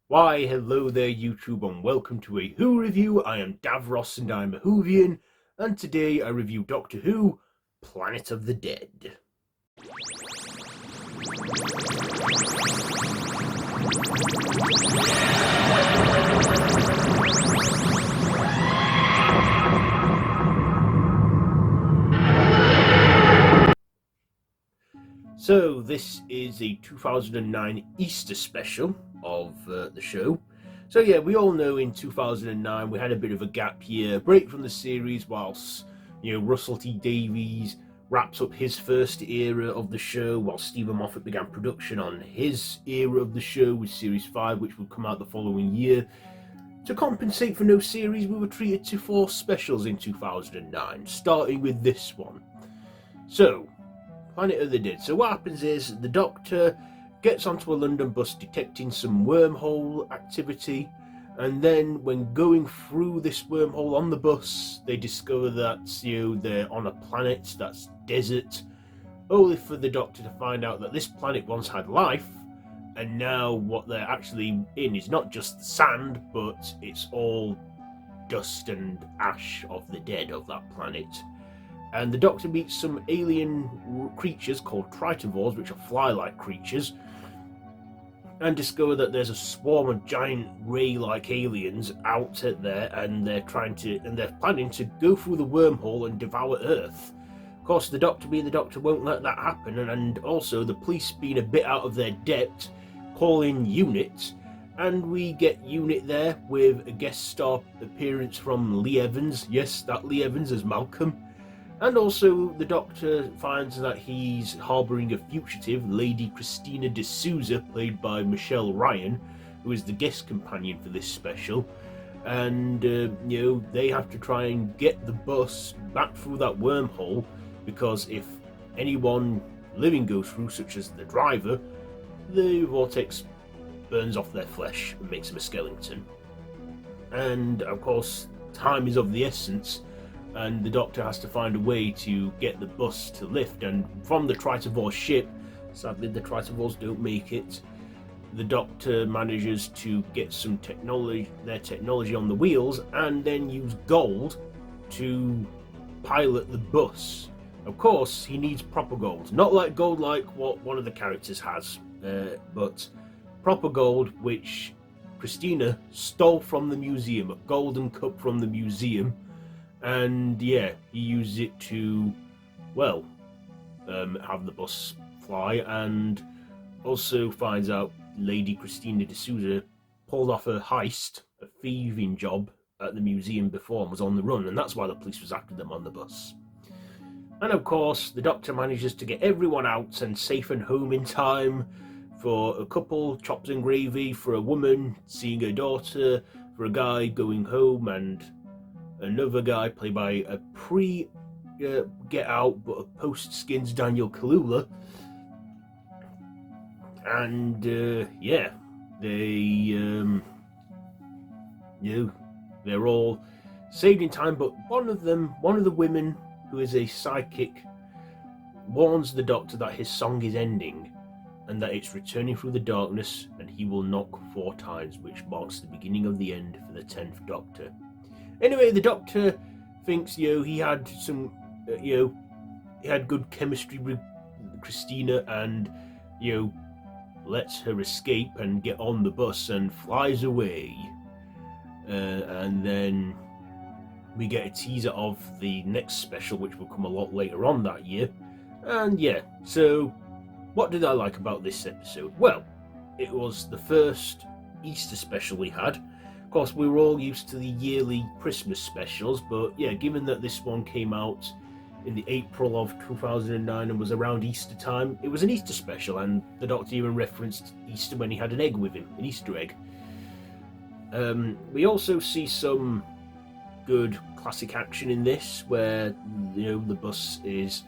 Why, hello there YouTube and welcome to a Who review. I am Davros and I'm a Whovian, and today I review Doctor Who, Planet of the Dead. So this is a 2009 Easter special of the show. So yeah, we all know in 2009 we had a bit of a gap year, break from the series whilst, Russell T Davies wraps up his first era of the show, while Stephen Moffat began production on his era of the show with Series 5, which would come out the following year. To compensate for no series, we were treated to 4 specials in 2009, starting with this one. So, Planet of the Dead. So what happens is the Doctor gets onto a London bus detecting some wormhole activity, and then when going through this wormhole on the bus, they discover that they're on a planet that's desert, only for the Doctor to find out that this planet once had life, and now what they're actually in is not just the sand, but it's all dust and ash of the dead of that planet. And the Doctor meets some alien creatures called Tritovores, which are fly-like creatures, and discover that there's a swarm of giant ray-like aliens out there, and they're planning to go through the wormhole and devour Earth. Of course, the Doctor, being the Doctor, won't let that happen, and also the police, being a bit out of their depth, call in Unit, and we get Unit there with a guest star appearance from Lee Evans. Yes, that Lee Evans as Malcolm. And also, the Doctor finds that he's harbouring a fugitive, Lady Christina D'Souza, played by Michelle Ryan, who is the guest companion for this special. And, they have to try and get the bus back through that wormhole, because if anyone living goes through, such as the driver, the vortex burns off their flesh and makes them a skeleton. And, of course, time is of the essence, and the Doctor has to find a way to get the bus to lift, and from the Tritovore ship, sadly the Tritovores don't make it, the Doctor manages to get their technology on the wheels, and then use gold to pilot the bus. Of course, he needs proper gold, not like gold like what one of the characters has, but proper gold which Christina stole from the museum, a golden cup from the museum. And yeah, he uses it to, have the bus fly, and also finds out Lady Christina D'Souza pulled off a heist, a thieving job at the museum before, and was on the run, and that's why the police was after them on the bus. And of course, the Doctor manages to get everyone out and safe and home in time, for a couple, chops and gravy, for a woman seeing her daughter, for a guy going home, and another guy played by a Get Out but a post-Skins Daniel Kaluuya. And they're all saved in time, but one of the women, who is a psychic, warns the Doctor that his song is ending and that it's returning through the darkness, and he will knock 4 times, which marks the beginning of the end for the 10th Doctor. Anyway, the Doctor thinks, he had some, he had good chemistry with Christina, and, lets her escape and get on the bus and flies away. And then we get a teaser of the next special, which will come a lot later on that year. And yeah, so what did I like about this episode? Well, it was the first Easter special we had. Of course, we were all used to the yearly Christmas specials, but yeah, given that this one came out in the April of 2009 and was around Easter time, it was an Easter special, and the Doctor even referenced Easter when he had an egg with him, an Easter egg. We also see some good classic action in this, where the bus is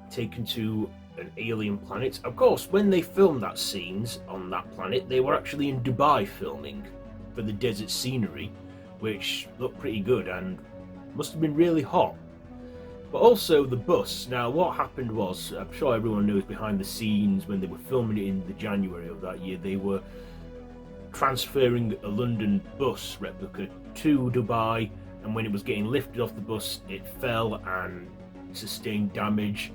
taken to an alien planet. Of course, when they filmed that scenes on that planet, they were actually in Dubai filming for the desert scenery, which looked pretty good and must have been really hot. But also the bus. Now, what happened was, I'm sure everyone knows behind the scenes, when they were filming it in the January of that year, they were transferring a London bus replica to Dubai, and when it was getting lifted off the bus, it fell and sustained damage.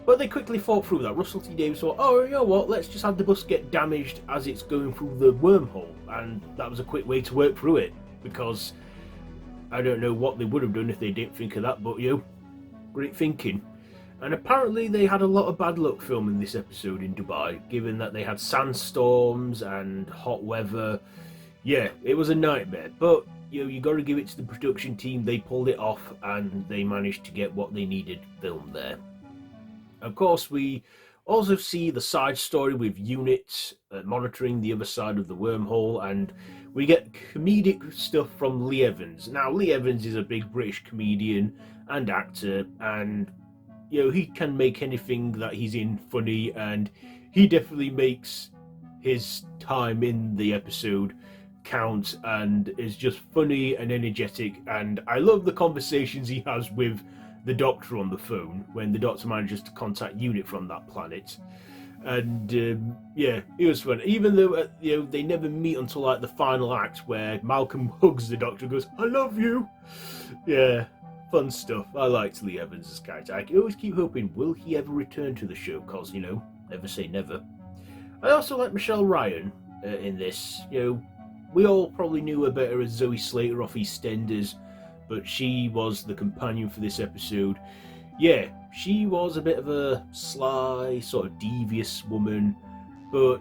But they quickly fought through that. Russell T Davies thought, oh, you know what, let's just have the bus get damaged as it's going through the wormhole, and that was a quick way to work through it, because I don't know what they would have done if they didn't think of that, but great thinking. And apparently they had a lot of bad luck filming this episode in Dubai, given that they had sandstorms and hot weather. Yeah, it was a nightmare, but you got to give it to the production team. They pulled it off and they managed to get what they needed filmed there. Of course, we also see the side story with units monitoring the other side of the wormhole, and we get comedic stuff from Lee Evans. Now, Lee Evans is a big British comedian and actor, and he can make anything that he's in funny, and he definitely makes his time in the episode count and is just funny and energetic. And I love the conversations he has with the Doctor on the phone when the Doctor manages to contact unit from that planet. And it was fun, even though they never meet until like the final act, where Malcolm hugs the Doctor and goes, "I love you." Yeah, fun stuff. I liked Lee Evans' character. I always keep hoping, will he ever return to the show? Because never say never. I also like Michelle Ryan in this. We all probably knew her better as Zoe Slater off EastEnders, but she was the companion for this episode. Yeah, she was a bit of a sly, sort of devious woman, but,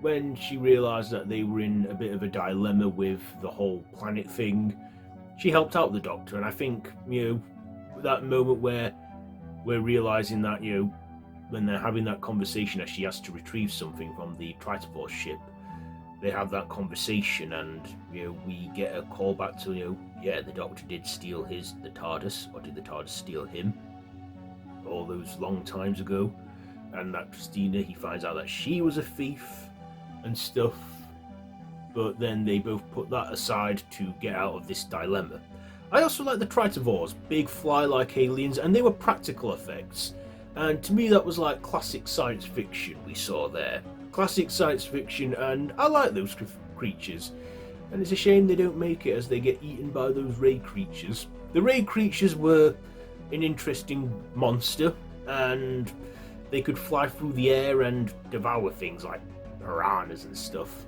when she realised that they were in a bit of a dilemma with the whole planet thing, she helped out the Doctor. And I think, that moment where we're realising that, when they're having that conversation as she has to retrieve something from the Tritoforce ship, they have that conversation, and we get a call back to the Doctor did steal the TARDIS, or did the TARDIS steal him all those long times ago? And that Christina, he finds out that she was a thief and stuff, but then they both put that aside to get out of this dilemma. I also like the Tritovores, big fly-like aliens, and they were practical effects, and to me that was like classic science fiction we saw there. Classic science fiction, and I like those creatures. And it's a shame they don't make it, as they get eaten by those ray creatures. The ray creatures were an interesting monster, and they could fly through the air and devour things like piranhas and stuff.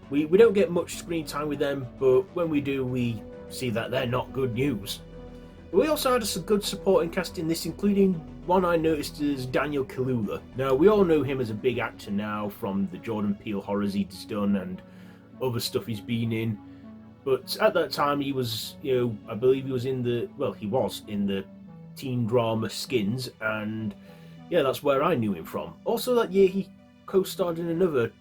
We don't get much screen time with them, but when we do, we see that they're not good news. But we also had some good supporting cast in this, including one I noticed is Daniel Kaluuya. Now, we all know him as a big actor now from the Jordan Peele horrors he's done and other stuff he's been in. But at that time, he was, I believe he was in the teen drama Skins, and that's where I knew him from. Also that year, he co-starred in another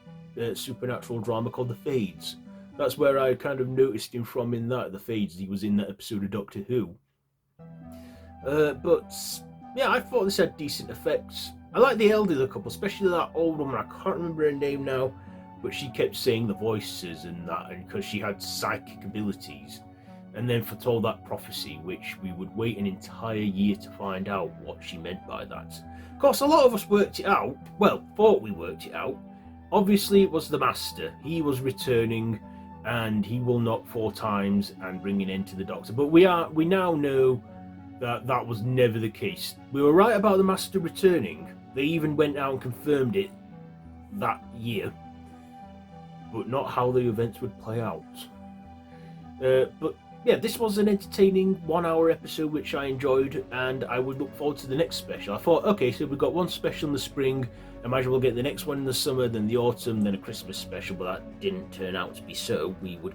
supernatural drama called The Fades. That's where I kind of noticed him from in The Fades. He was in that episode of Doctor Who. I thought this had decent effects. I like the elderly couple, especially that old woman. I can't remember her name now, but she kept saying the voices and that, and because she had psychic abilities, and then foretold that prophecy, which we would wait an entire year to find out what she meant by that. Of course, a lot of us worked it out. Well, thought we worked it out. Obviously, it was the Master. He was returning, and he will knock 4 times and bring an end to the Doctor. But we now know that was never the case. We were right about the Master returning. They even went out and confirmed it that year, but not how the events would play out. This was an entertaining 1-hour episode which I enjoyed, and I would look forward to the next special. I thought, okay, so we've got one special in the spring, I might as well get the next one in the summer, then the autumn, then a Christmas special, but that didn't turn out to be so. We would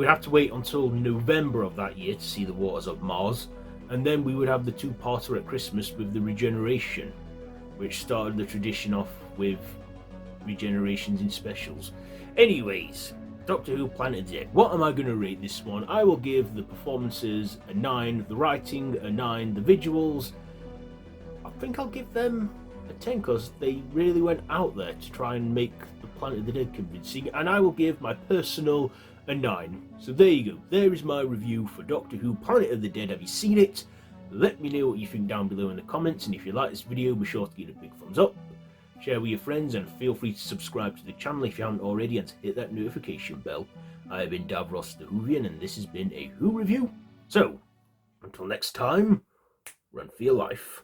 have to wait until November of that year to see the Waters of Mars, and then we would have the 2-parter at Christmas with the Regeneration, which started the tradition off with regenerations in specials. Anyways, Doctor Who Planet of the Dead. What am I going to rate this one? I will give the performances a 9, the writing a 9, the visuals, I think I'll give them a 10, because they really went out there to try and make the Planet of the Dead convincing, and I will give my personal a 9. So there you go. There is my review for Doctor Who Planet of the Dead. Have you seen it? Let me know what you think down below in the comments, and if you like this video, be sure to give it a big thumbs up. share with your friends, and feel free to subscribe to the channel if you haven't already, and to hit that notification bell. I have been Davros the Whovian, and this has been a Who Review. So, until next time, run for your life.